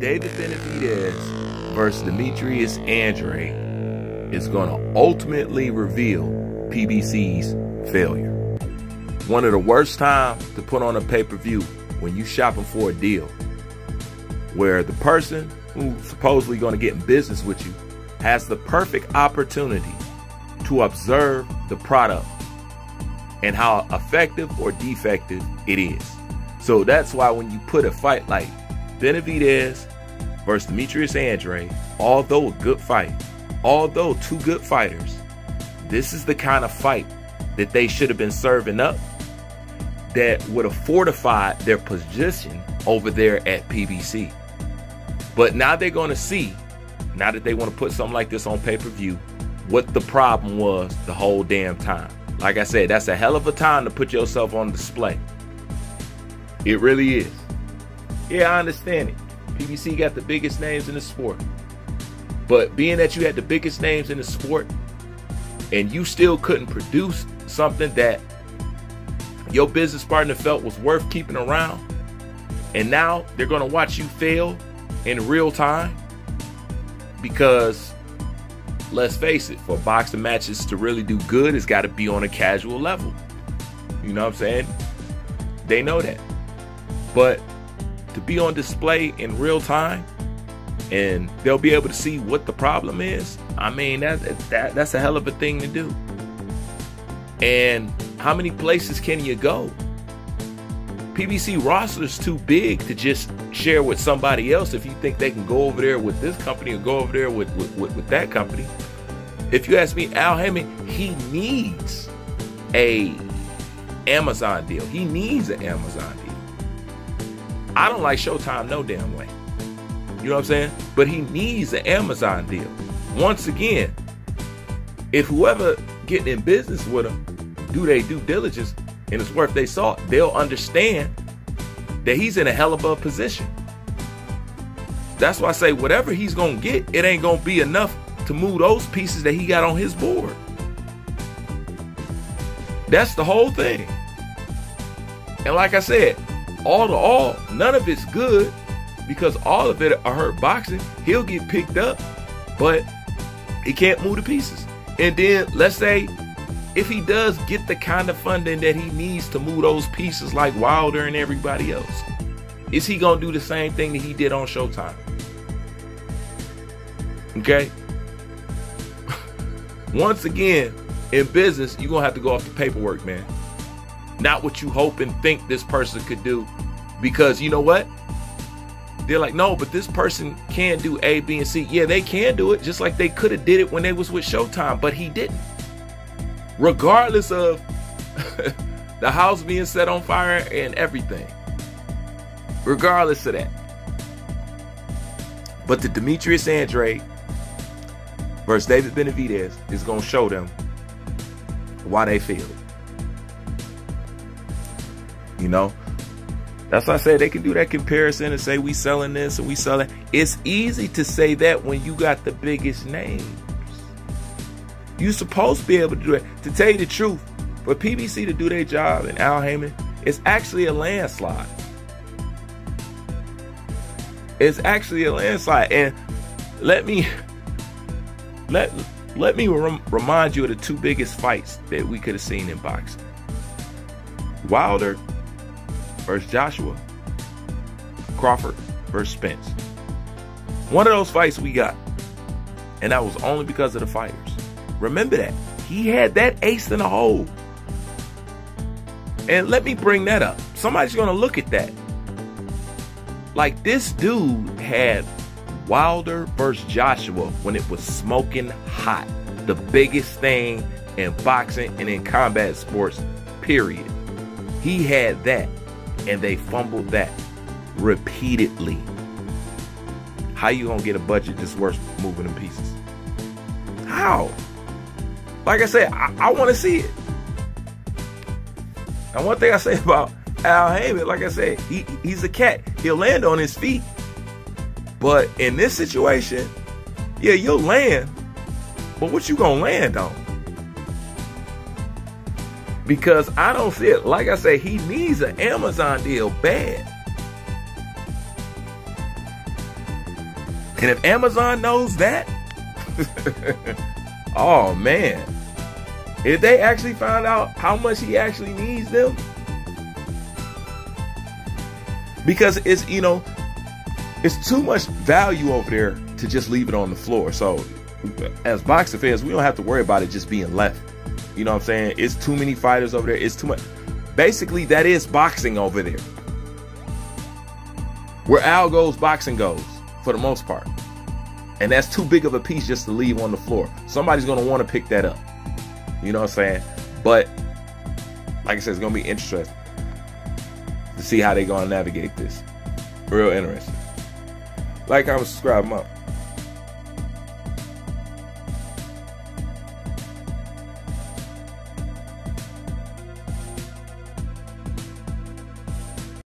David Benavidez versus Demetrius Andrade is going to ultimately reveal PBC's failure. One of the worst times to put on a pay-per-view when you shopping for a deal, where the person who's supposedly going to get in business with you has the perfect opportunity to observe the product and how effective or defective it is. So that's why when you put a fight like Benavidez versus Demetrius Andrade, although a good fight, although two good fighters, this is the kind of fight that they should have been serving up that would have fortified their position over there at PBC. But now they're going to see, now that they want to put something like this on pay-per-view, what the problem was the whole damn time. Like I said, that's a hell of a time to put yourself on display. It really is. Yeah, I understand it. PBC got the biggest names in the sport. But being that you had the biggest names in the sport and you still couldn't produce something that your business partner felt was worth keeping around, and now they're going to watch you fail in real time, because let's face it, for boxing matches to really do good, it's got to be on a casual level. You know what I'm saying? They know that. But to be on display in real time and they'll be able to see what the problem is, I mean, that's a hell of a thing to do. And how many places can you go? PBC roster's too big to just share with somebody else if you think they can go over there with this company or go over there with that company. If you ask me, Al Heyman, he needs a Amazon deal. He needs an Amazon deal. I don't like Showtime no damn way. You know what I'm saying? But he needs an Amazon deal. Once again, if whoever getting in business with him do their due diligence and it's worth their salt, they'll understand that he's in a hell of a position. That's why I say whatever he's going to get, it ain't going to be enough to move those pieces that he got on his board. That's the whole thing. And like I said, all to all, none of it's good, because all of it are hurt boxing. He'll get picked up, but he can't move the pieces. And then let's say if he does get the kind of funding that he needs to move those pieces like Wilder and everybody else, is he going to do the same thing that he did on Showtime? Okay? Once again, in business, you're going to have to go off the paperwork, man. Not what you hope and think this person could do. Because you know what? They're like, no, but this person can do A, B, and C. Yeah, they can do it, just like they could have did it when they was with Showtime, but he didn't. Regardless of the house being set on fire and everything. Regardless of that. But the Demetrius Andrade versus David Benavidez is going to show them why they failed. You know? That's why I say they can do that comparison and say we selling this and we selling. It's easy to say that when you got the biggest names. You're supposed to be able to do it. To tell you the truth, for PBC to do their job and Al Heyman, it's actually a landslide. It's actually a landslide. And let me remind you of the two biggest fights that we could have seen in boxing. Wilder versus Joshua, Crawford versus Spence. One of those fights we got, and that was only because of the fighters. Remember that. He had that ace in the hole. And let me bring that up. Somebody's going to look at that. Like, this dude had Wilder versus Joshua when it was smoking hot. The biggest thing in boxing and in combat sports, period. He had that, and they fumbled that repeatedly. How you going to get a budget that's worth moving them pieces? How? Like I said, I want to see it. And one thing I say about Al Heyman, like I said, he's a cat. He'll land on his feet. But in this situation, yeah, you'll land. But what you gonna land on? Because I don't see it. Like I say, he needs an Amazon deal bad. And if Amazon knows that, oh man, if they actually found out how much he actually needs them, because it's, you know, it's too much value over there to just leave it on the floor. So as boxing fans, we don't have to worry about it just being left. You know what I'm saying? It's too many fighters over there. It's too much. Basically, that is boxing over there. Where Al goes, boxing goes, for the most part. And that's too big of a piece just to leave on the floor. Somebody's going to want to pick that up. You know what I'm saying? But, like I said, it's going to be interesting to see how they're going to navigate this. Real interesting. Like, comment, subscribe, I'm out.